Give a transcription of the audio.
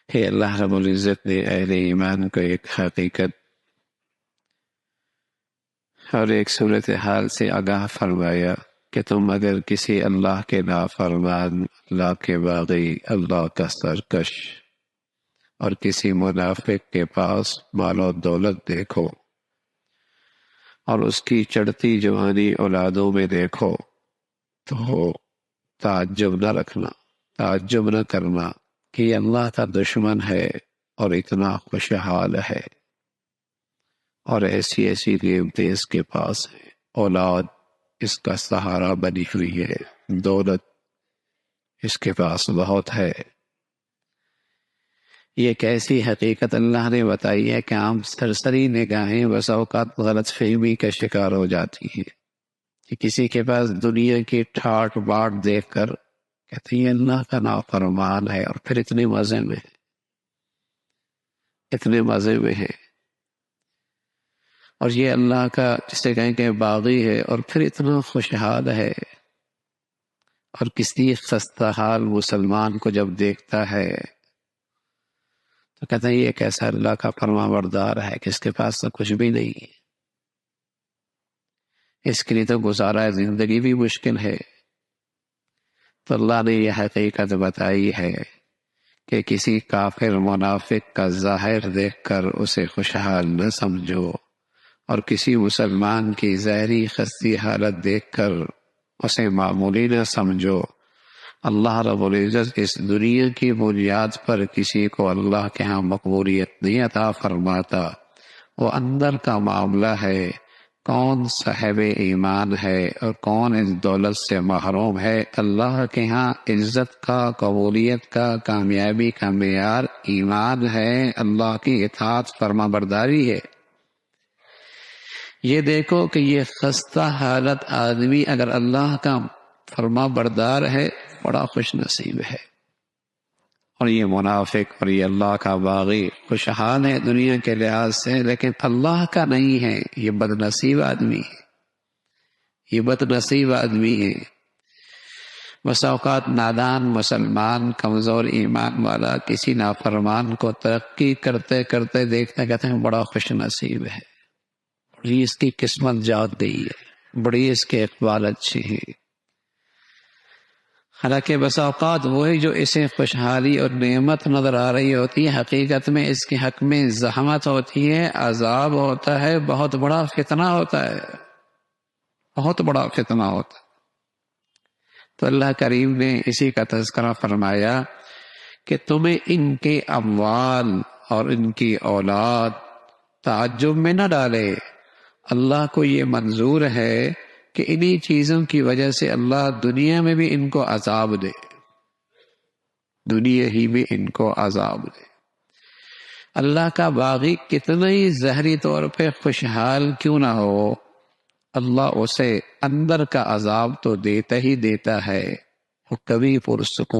کہ اللہ رب العزت نے اہل ایمان کو ایک حقیقت اور ایک صورتحال سے آگاہ فرمایا کہ تم اگر کسی اللہ کے نافرمان، اللہ کے باغی، اللہ کا سرکش اور کسی منافق کے پاس مال و دولت دیکھو اور اس کی چڑھتی جوانی اولادوں میں دیکھو تو تعجب نہ رکھنا، تعجب نہ کرنا کہ یہ اللہ کا دشمن ہے اور اتنا خوشحال ہے، اور ایسی ایسی نعمتیں اس کے پاس ہیں، اولاد اس کا سہارا بنی ہوئی ہے، دولت اس کے پاس بہت ہے۔ یہ کیسی حقیقت اللہ نے بتائی ہے کہ عام سرسری نگاہیں بس اوقات غلط فہمی کا شکار ہو جاتی ہیں کہ کسی کے پاس دنیا کی ٹھاٹ باٹ دیکھ کر کہتے ہیں اللہ کا نافرمان ہے، اور پھر اتنے مزے میں ہے، اتنے مزے میں ہے، اور یہ اللہ کا جسے کہیں کہ باغی ہے اور پھر اتنا خوشحال ہے، اور کسی خستہ حال مسلمان کو جب دیکھتا ہے تو کہتے ہیں یہ کیسا اللہ کا فرما بردار ہے کہ اس کے پاس تو کچھ بھی نہیں ہے، اس کے لیے تو گزارا زندگی بھی مشکل ہے۔ تو اللہ نے یہ حقیقت بتائی ہے کہ کسی کافر منافق کا ظاہر دیکھ کر اسے خوشحال نہ سمجھو، اور کسی مسلمان کی ظاہری خستی حالت دیکھ کر اسے معمولی نہ سمجھو۔ اللہ رب العزت اس دنیا کی بنیاد پر کسی کو اللہ کے ہاں مقبولیت نہیں عطا فرماتا، وہ اندر کا معاملہ ہے، کون صاحب ایمان ہے اور کون اس دولت سے محروم ہے۔ اللہ کے ہاں عزت کا، قبولیت کا، کامیابی کا معیار ایمان ہے، اللہ کی اطاعت فرما برداری ہے۔ یہ دیکھو کہ یہ خستہ حالت آدمی اگر اللہ کا فرما بردار ہے بڑا خوش نصیب ہے، اور یہ منافق اور یہ اللہ کا باغی خوشحال ہے دنیا کے لحاظ سے، لیکن اللہ کا نہیں ہے، یہ بد نصیب آدمی ہے، یہ بد نصیب آدمی ہے۔ بس اوقات نادان مسلمان، کمزور ایمان والا کسی نافرمان کو ترقی کرتے کرتے دیکھتے کہتے ہیں بڑا خوش نصیب ہے، بڑی اس کی قسمت جاگ گئی ہے، بڑی اس کے اقبال اچھی ہے۔ حالانکہ بس اوقات وہی جو اسے خوشحالی اور نعمت نظر آ رہی ہوتی ہے، حقیقت میں اس کے حق میں زحمت ہوتی ہے، عذاب ہوتا ہے، بہت بڑا فتنہ ہوتا ہے، بہت بڑا فتنہ ہوتا ہے۔ تو اللہ کریم نے اسی کا تذکرہ فرمایا کہ تمہیں ان کے اموال اور ان کی اولاد تعجب میں نہ ڈالے، اللہ کو یہ منظور ہے کہ انہی چیزوں کی وجہ سے اللہ دنیا میں بھی ان کو عذاب دے، دنیا ہی میں ان کو عذاب دے۔ اللہ کا باغی کتنا ہی ظاہری طور پہ خوشحال کیوں نہ ہو، اللہ اسے اندر کا عذاب تو دیتا ہی دیتا ہے، وہ کبھی پرسکون